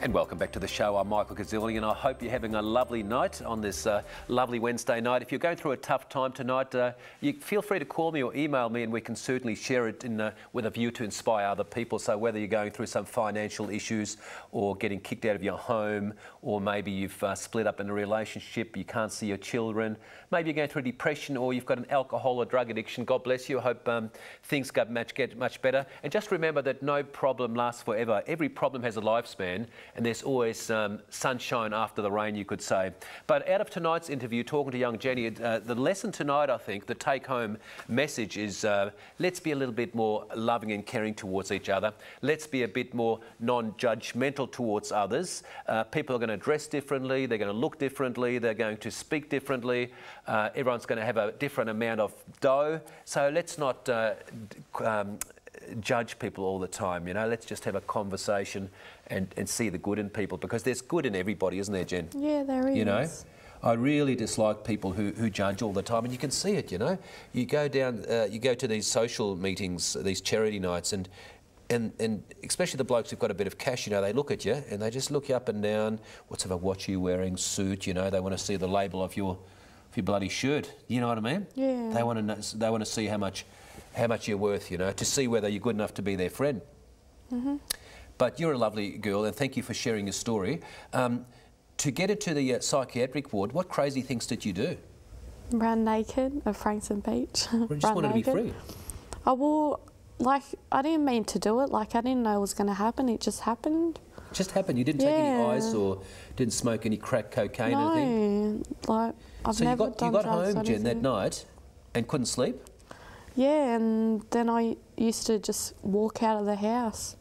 And welcome back to the show. I'm Michael Kuzilny, and I hope you're having a lovely night on this lovely Wednesday night. If you're going through a tough time tonight, you feel free to call me or email me, and we can certainly share it with a view to inspire other people. So whether you're going through some financial issues or getting kicked out of your home, or maybe you've split up in a relationship, you can't see your children, maybe you're going through depression, or you've got an alcohol or drug addiction, God bless you. I hope things get much better. And just remember that no problem lasts forever. Every problem has a lifespan, and there's always sunshine after the rain, you could say. But out of tonight's interview, talking to young Jenny, the lesson tonight, I think, the take-home message is let's be a little bit more loving and caring towards each other. Let's be a bit more non-judgmental towards others. People are going to dress differently, they're going to look differently, they're going to speak differently. Everyone's going to have a different amount of dough. So let's not judge people all the time, you know. Let's just have a conversation and see the good in people, because there's good in everybody, isn't there, Jen? Yeah, there is. You know, I really dislike people who judge all the time, and you can see it, you know. You go down, you go to these social meetings, these charity nights, and especially the blokes who've got a bit of cash, you know, they look at you and they just look you up and down. Whatever watch are you wearing, suit, you know, they want to see the label of your bloody shirt. You know what I mean? Yeah. They want to see how much you're worth, you know, to see whether you're good enough to be their friend. Mm-hmm. But you're a lovely girl, and thank you for sharing your story. To get into the psychiatric ward, what crazy things did you do? Ran naked at Frankston Beach. You just wanted to be free. I didn't mean to do it. Like, I didn't know it was going to happen. It just happened. It just happened? You didn't take any ice or didn't smoke any crack cocaine or anything? No, like, I've never done drugs. So you got home, Jen, that night and couldn't sleep? Yeah, and then I used to just walk out of the house.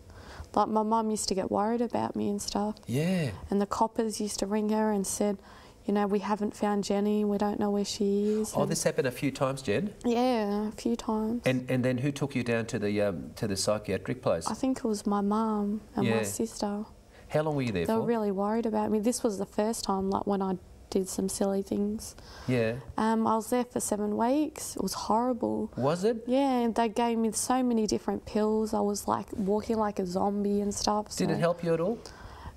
Like, my mum used to get worried about me and stuff. Yeah. And the coppers used to ring her and said, you know, we haven't found Jenny, we don't know where she is. Oh, this happened a few times, Jen? Yeah, a few times. And then who took you down to the psychiatric place? I think it was my mum and my sister. How long were you there for? They were really worried about me. This was the first time, like, when I did some silly things. Yeah. I was there for 7 weeks. It was horrible. Was it? Yeah, and they gave me so many different pills. I was like walking like a zombie and stuff. So. Did it help you at all?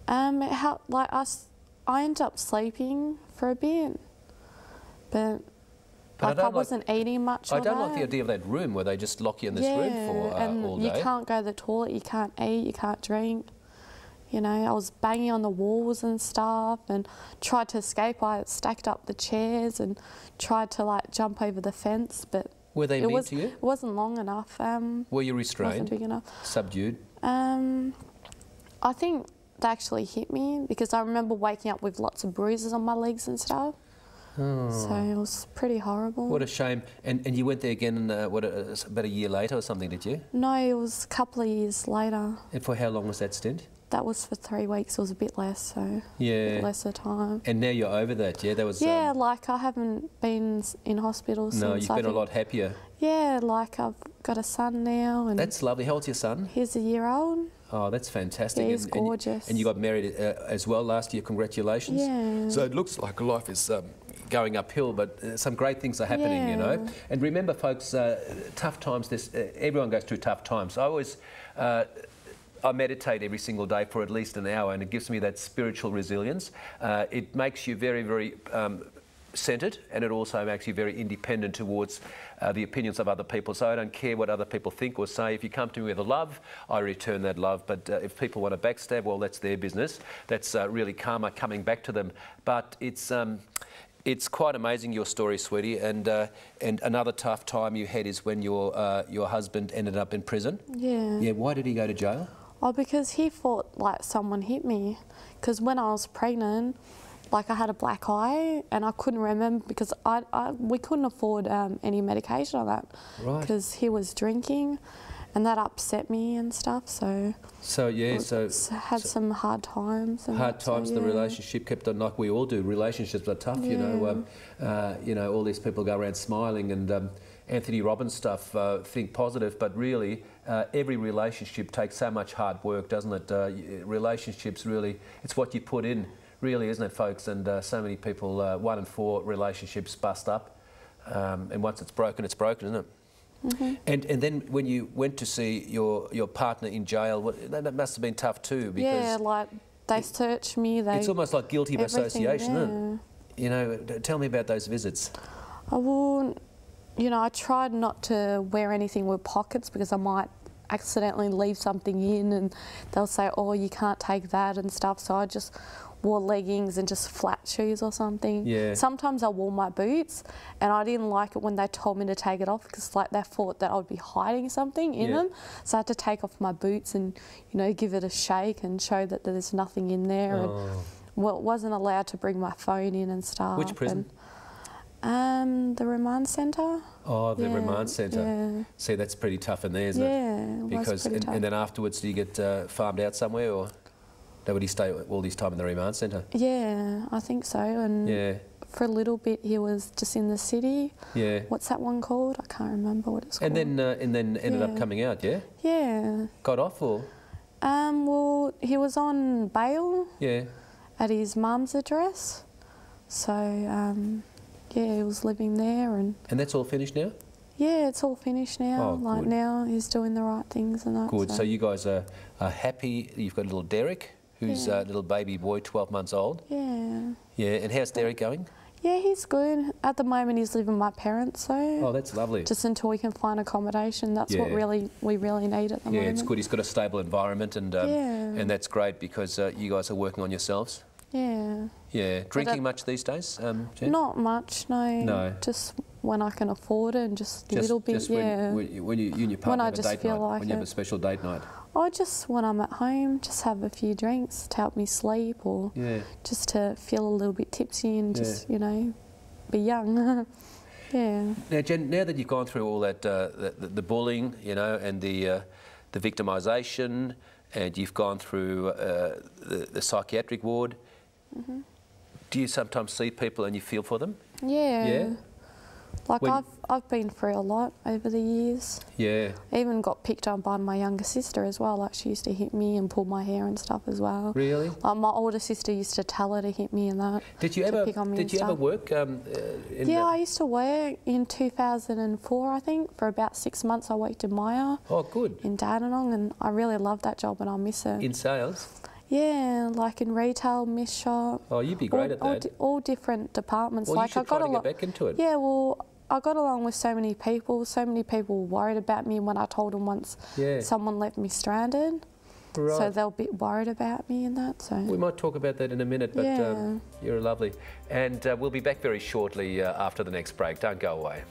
It helped. Like, I ended up sleeping for a bit, but like, I wasn't eating much. I don't like the idea of that room where they just lock you in this room for all day. You can't go to the toilet, you can't eat, you can't drink. You know, I was banging on the walls and stuff and tried to escape. I stacked up the chairs and tried to, like, jump over the fence, but... Were they mean to you? It wasn't long enough. Were you restrained? Wasn't big enough. Subdued? I think they actually hit me, because I remember waking up with lots of bruises on my legs and stuff. Oh. So it was pretty horrible. What a shame. And you went there again, about a year later or something, did you? No, it was a couple of years later. And for how long was that stint? That was for 3 weeks. It was a bit less, so a bit lesser time. And now you're over that, yeah? That was. Yeah, like, I haven't been in hospital since. No, you've been a lot happier. Yeah, like, I've got a son now. And that's lovely. How old's your son? He's 1 year old. Oh, that's fantastic. Yeah, he's gorgeous. And you got married as well last year. Congratulations. Yeah. So it looks like life is going uphill, but some great things are happening, you know. And remember, folks, tough times. Everyone goes through tough times. I meditate every single day for at least an hour, and it gives me that spiritual resilience. It makes you very, very centred, and it also makes you very independent towards the opinions of other people. So I don't care what other people think or say. If you come to me with a love, I return that love. But if people want to backstab, well, that's their business. That's really karma coming back to them. But it's quite amazing, your story, sweetie. And another tough time you had is when your husband ended up in prison. Yeah. Yeah. Why did he go to jail? Oh, because he thought, like, someone hit me. Because when I was pregnant, like, I had a black eye and I couldn't remember, because we couldn't afford any medication on that. Right. Because he was drinking, and that upset me and stuff. So yeah, had some hard times. And the relationship kept on, like we all do. Relationships are tough, you know. You know, all these people go around smiling and Anthony Robbins stuff, think positive, but really every relationship takes so much hard work, doesn't it? Relationships really, it's what you put in, really, isn't it, folks? And so many people, 1 in 4 relationships bust up, and once it's broken, isn't it? Mm-hmm. And then when you went to see your partner in jail, that must have been tough too, because... Yeah, like, They search me. It's almost like guilty of association, yeah. isn't it? You know, tell me about those visits. I tried not to wear anything with pockets because I might accidentally leave something in and they'll say, oh, you can't take that and stuff. So I just wore leggings and just flat shoes or something. Yeah. Sometimes I wore my boots and I didn't like it when they told me to take it off because like they thought that I would be hiding something in them. So I had to take off my boots and, give it a shake and show that there's nothing in there. Oh. And wasn't allowed to bring my phone in and stuff. Which prison? The remand centre. Oh, the remand centre. Yeah. See, that's pretty tough in there, isn't it? Yeah, Because and then afterwards, do you get farmed out somewhere, or would he stay all this time in the remand centre? Yeah, I think so. And for a little bit, he was just in the city. Yeah. What's that one called? I can't remember what it's called. And then ended up coming out. Yeah. Yeah. Got off, or? Well, he was on bail. Yeah. At his mum's address. So. Yeah, he was living there and that's all finished now? Yeah, it's all finished now. Oh, like good. now he's doing the right things and that. Good. So you guys are happy. You've got little Derek, who's a little baby boy, 12 months old. Yeah. Yeah, and how's Derek going? Yeah, he's good. At the moment he's living with my parents, so... Oh, that's lovely. Just until we can find accommodation. That's what we really need at the moment. Yeah, it's good. He's got a stable environment and that's great because you guys are working on yourselves. Yeah. Yeah. Drinking much these days, Jen? Not much, no. No. Just when I can afford it and just a little bit, when you and your partner have a date night, like when you have a special date night? Or just when I'm at home, just have a few drinks to help me sleep or just to feel a little bit tipsy and just, be young. Yeah. Now, Jen, now that you've gone through all that, the bullying, and the victimisation, and you've gone through the psychiatric ward, do you sometimes see people and you feel for them? Yeah. Yeah? Like I've been through a lot over the years. Yeah. I even got picked on by my younger sister as well. Like she used to hit me and pull my hair and stuff as well. Really? Like my older sister used to tell her to hit me and that. Did you ever work? I used to work in 2004, I think. For about 6 months I worked in Maya. Oh, good. In Dandenong, and I really loved that job and I miss it. In sales? Yeah, like in retail, miss shop. Oh, you'd be great at that. All different departments. Well, like you should try to get back into it. Yeah, well, I got along with so many people. So many people were worried about me when I told them once someone left me stranded. Right. So they were a bit worried about me and that. So we might talk about that in a minute, but you're lovely. And we'll be back very shortly after the next break. Don't go away.